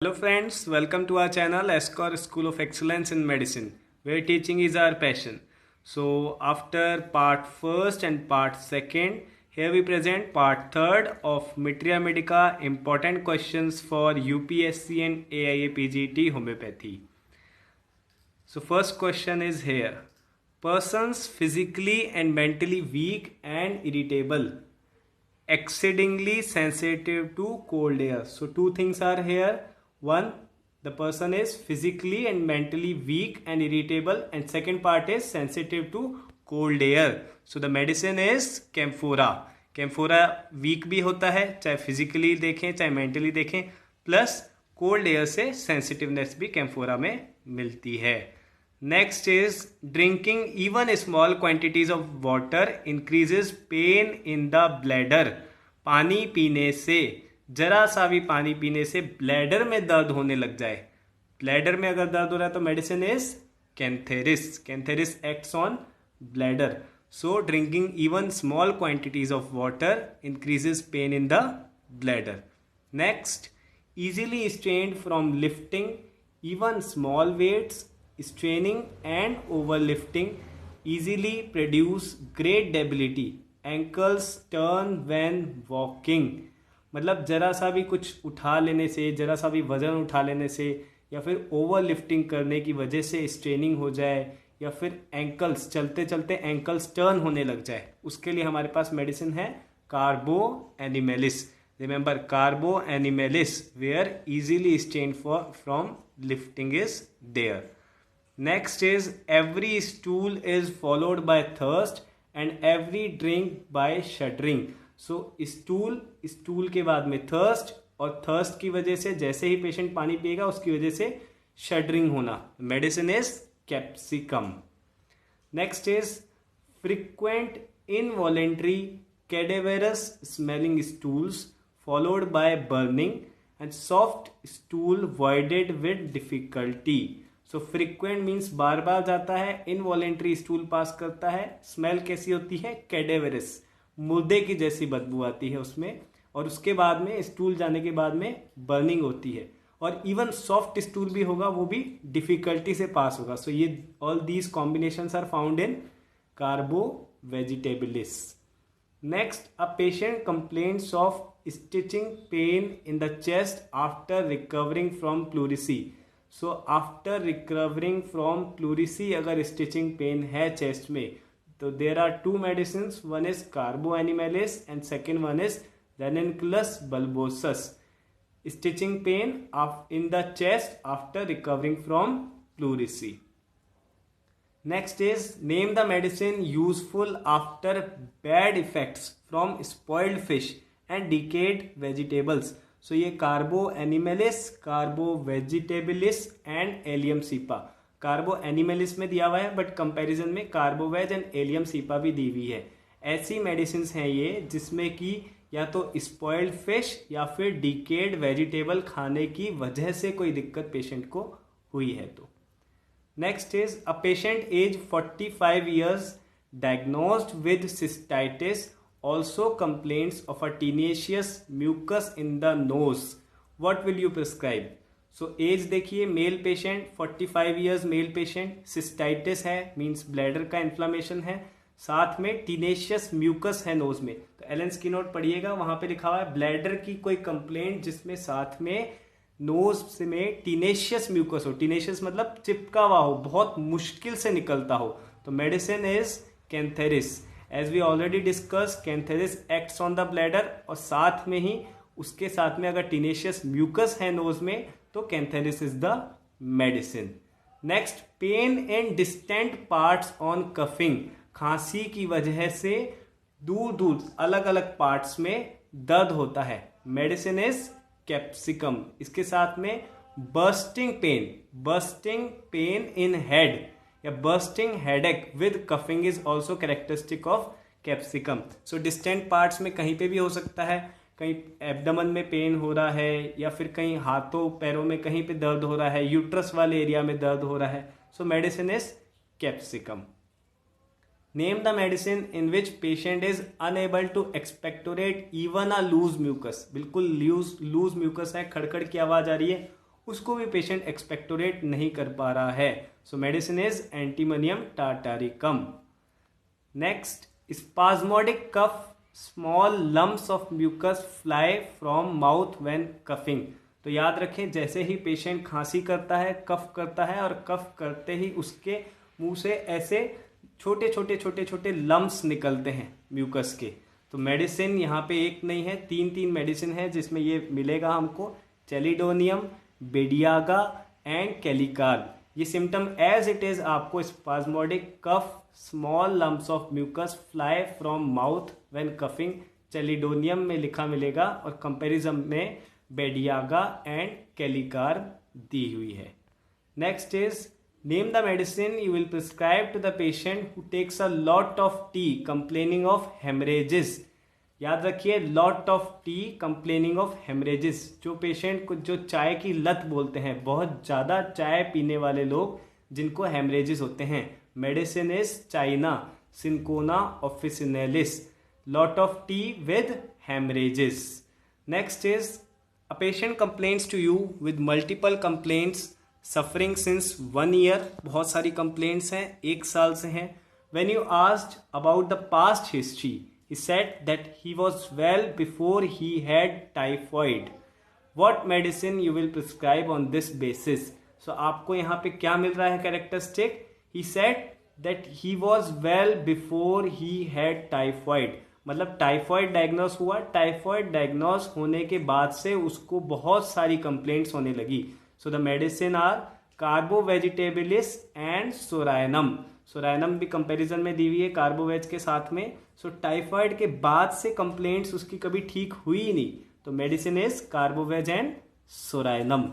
Hello friends, welcome to our channel Escort School of Excellence in Medicine, where teaching is our passion. So after part first and part second, here we present part third of Mitria Medica important questions for UPSC and AIA PGT homeopathy. So first question is here. Persons physically and mentally weak and irritable, exceedingly sensitive to cold air. So two things are here. One, the person is physically and mentally weak and irritable, and second part is sensitive to cold air. So the medicine is camphora. Camphora weak भी होता है, चाहे physically देखें चाहे mentally देखें, plus cold air से sensitiveness भी camphora में मिलती है. Next is drinking even small quantities of water increases pain in the bladder. पानी पीने से, जरा सा भी पानी पीने से ब्लैडर में दर्द होने लग जाए. ब्लैडर में अगर दर्द हो रहा है तो medicine is cantharis. Cantharis acts on bladder. So drinking even small quantities of water increases pain in the bladder. Next, easily strained from lifting even small weights. Straining and overlifting easily produce great debility. Ankles turn when walking. मतलब जरा सा भी कुछ उठा लेने से, जरा सा भी वजन उठा लेने से, या फिर ओवर लिफ्टिंग करने की वजह से स्ट्रेनिंग हो जाए, या फिर एंकल्स चलते चलते एंकल्स टर्न होने लग जाए, उसके लिए हमारे पास मेडिसिन है कार्बो एनिमेलिस. Remember, carbo animalis, where easily strained from lifting is there. Next is every stool is followed by thirst and every drink by shuddering. So stool के बाद में thirst, और thirst की वजह से जैसे ही पेशेंट पानी पिएगा उसकी वजह से shuddering होना. Medicine is capsicum. Next is frequent involuntary cadaverous smelling stools followed by burning and soft stool voided with difficulty. So frequent means बार बार जाता है, involuntary stool पास करता है. स्मेल कैसी होती है? कैडेवरस, मुर्दे की जैसी बदबू आती है उसमें, और उसके बाद में स्टूल जाने के बाद में बर्निंग होती है, और इवन सॉफ्ट स्टूल भी होगा वो भी डिफिकल्टी से पास होगा. सो ये all these combinations are found in carbo vegetabilis. Next, a patient complains of stitching pain in the chest after recovering from pleurisy. So after recovering from pleurisy अगर stitching pain है chest में, तो there are two medicines. One is carbo animalis and second one is ranunculus bulbosus. Stitching pain in the chest after recovering from pleurisy. Next is name the medicine useful after bad effects from spoiled fish and decayed vegetables. So ये कार्बो एनिमेलिस, कार्बो vegetabilis and allium cepa. कार्बो एनिमेलिस में दिया हुआ है, but comparison में carbo veg and allium cepa भी दी हुई है. ऐसी मेडिसिन हैं ये जिसमें कि या तो स्पॉइल्ड फिश या फिर डिकेड वेजिटेबल खाने की वजह से कोई दिक्कत पेशेंट को हुई है. तो next is a patient age 45 years diagnosed with cystitis also complains of a tenacious mucus in the nose. What will you prescribe? So age देखिए, male patient 45 years male patient, cystitis है means bladder का inflammation है, साथ में टीनेशियस mucus है knows में. तो Elon की नोट पढ़िएगा, वहां पे लिखा हुआ है ब्लैडर की कोई कंप्लेंट जिसमें साथ में नोज में टीनेशियस म्यूकस हो. टीनेशियस मतलब चिपका हुआ हो, बहुत मुश्किल से निकलता हो. तो medicine is Cantharis. As we already discuss, Cantharis acts on the bladder, और साथ में ही उसके साथ में अगर टीनेशियस म्यूकस है नोज में तो cantharis is the medicine. Next, pain in distant parts on coughing. खांसी की वजह से दूर दूर अलग अलग पार्ट्स में दर्द होता है. Medicine is capsicum. इसके साथ में बर्स्टिंग पेन इन हेड या bursting headache with coughing is also characteristic of capsicum. So distant parts में कहीं पे भी हो सकता है, कहीं एब्डमन में पेन हो रहा है, या फिर कहीं हाथों पैरों में कहीं पे दर्द हो रहा है, यूट्रस वाले एरिया में दर्द हो रहा है. So medicine is capsicum. Name the medicine in which patient is unable to expectorate even a loose mucus. बिल्कुल लूज म्यूकस है, खड़खड़ की आवाज आ रही है, उसको भी पेशेंट एक्सपेक्टोरेट नहीं कर पा रहा है. So medicine is antimonium tartaricum. Next, spasmodic cough, small lumps of mucus fly from mouth when coughing. तो याद रखें, जैसे ही पेशेंट खांसी करता है, कफ करता है, और कफ करते ही उसके मुंह से ऐसे छोटे छोटे छोटे छोटे लम्प्स निकलते हैं म्यूकस के. तो मेडिसिन यहाँ पे एक नहीं है, तीन तीन मेडिसिन है जिसमें ये मिलेगा हमको. Chelidonium, badiaga and kali carb. ये सिम्टम एज इट इज आपको spasmodic cough, small lumps of mucus fly from mouth when coughing, chelidonium में लिखा मिलेगा, और कंपैरिजन में बेडियागा एंड कैलिकार दी हुई है. Next is name the medicine you will prescribe to the patient who takes a lot of tea complaining of haemorrhages. याद रखिए, lot of tea complaining of haemorrhages. जो पेशेंट को जो चाय की लत बोलते हैं, बहुत ज़्यादा चाय पीने वाले लोग जिनको हेमरेजेस होते हैं. Medicine is China, cinchona officinalis. Lot of T with haemorrhages. Next is a patient complains to you with multiple complaints suffering since 1 year. बहुत सारी complaints हैं, 1 साल से हैं. When you asked about the past history, he said that he was well before he had typhoid. What medicine you will prescribe on this basis? So आपको यहाँ पे क्या मिल रहा है characteristic? He said that he was well before he had typhoid. मतलब typhoid diagnose हुआ, typhoid diagnose होने के बाद से उसको बहुत सारी कंप्लेंट्स होने लगी. So the medicine are carbo vegetabilis and psorinum. Psorinum भी कंपैरिजन में दी हुई है कार्बोवेज के साथ में. सो टाइफॉइड के बाद से कंप्लेंट्स उसकी कभी ठीक हुई ही नहीं, तो medicine is carbo veg and psorinum.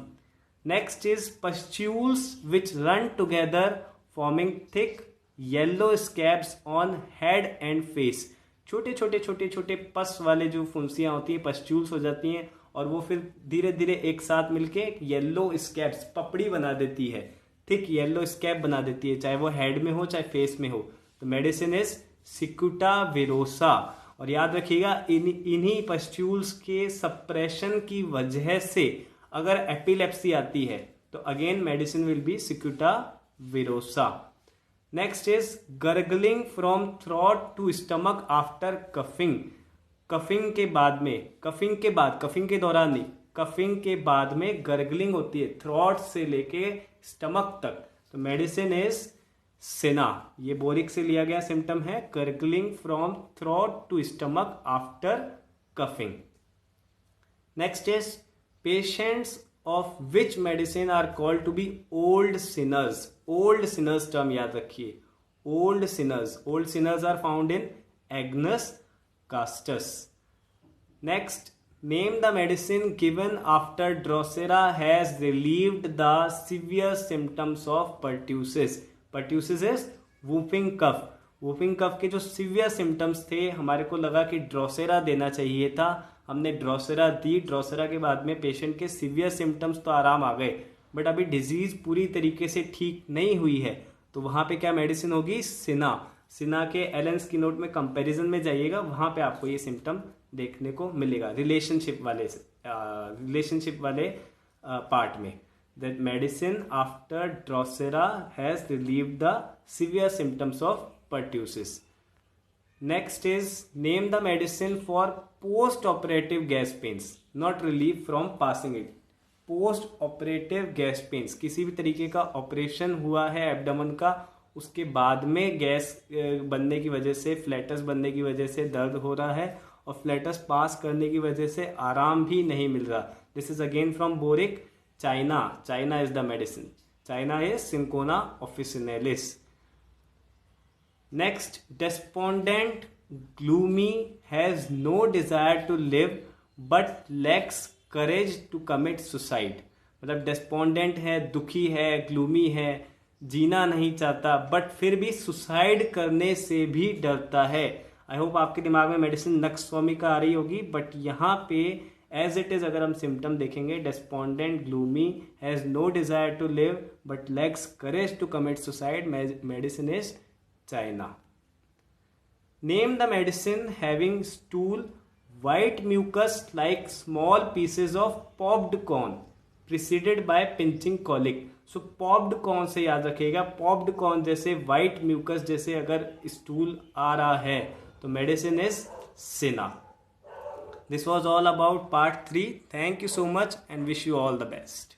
Next is pustules which run together forming thick yellow scabs on head and face. छोटे छोटे छोटे छोटे पस वाले जो फुंसियाँ होती हैं, पस्ट्यूल्स हो जाती हैं, और वो फिर धीरे धीरे एक साथ मिलके एक येलो स्कैब्स, पपड़ी बना देती है, थिक येलो स्कैब बना देती है, चाहे वो हेड में हो चाहे फेस में हो. तो मेडिसिन इज सिकुटाविरोसा. और याद रखिएगा, इन्हीं पस्ट्यूल्स के सप्रेशन की वजह से अगर एपिलेप्सी आती है तो again medicine will be cicuta virosa. Next is gurgling from throat to stomach after coughing. Coughing के बाद में, कफिंग के दौरान नहीं, कफिंग के बाद में गर्गलिंग होती है थ्रोट से लेके स्टमक तक. तो मेडिसिन इज सिना. ये बोरिक से लिया गया सिम्टम है, gargling from throat to stomach after coughing. Next is patients of which medicine are called to be old sinners. Old sinners term याद रखिए, old sinners are found in Agnus Castus. Next, name the medicine given after Drosera has relieved the severe symptoms of pertussis. Pertussis is whooping cough. Whooping cough के जो severe symptoms थे, हमारे को लगा कि Drosera देना चाहिए था, हमने ड्रोसेरा दी. ड्रोसेरा के बाद में पेशेंट के सिवियर सिम्टम्स तो आराम आ गए, बट अभी डिजीज पूरी तरीके से ठीक नहीं हुई है, तो वहां पे क्या मेडिसिन होगी? सिना. सिना के एलेंस की नोट में कंपैरिजन में जाइएगा, वहां पे आपको ये सिम्टम देखने को मिलेगा रिलेशनशिप वाले पार्ट में. That medicine after Drosera has relieved the severe symptoms of pertussis. Next is name the medicine for post-operative gas pains, not relief from passing it. Post-operative gas pains, किसी भी तरीके का operation हुआ है abdomen का, उसके बाद में गैस बनने की वजह से, फ्लैटस बनने की वजह से दर्द हो रहा है, और फ्लैटस पास करने की वजह से आराम भी नहीं मिल रहा. This is again from boric, China. China is the medicine. China is cinchona officinalis. Next, despondent, gloomy, has no desire to live but lacks courage to commit suicide. मतलब despondent है, दुखी है, gloomy है, जीना नहीं चाहता, बट फिर भी suicide करने से भी डरता है. आई होप आपके दिमाग में मेडिसिन नक्सवामी का आ रही होगी, बट यहाँ पे एज इट इज अगर हम सिम्टम देखेंगे, despondent, gloomy, has no desire to live but lacks courage to commit suicide, medicine is China. Name the medicine having stool, white mucus like small pieces of popped corn. Preceded by pinching colic. So popped corn से याद रखिएगा, popped corn जैसे white mucus जैसे अगर stool आ रहा है तो medicine is Cina. This was all about part 3। Thank you so much and wish you all the best.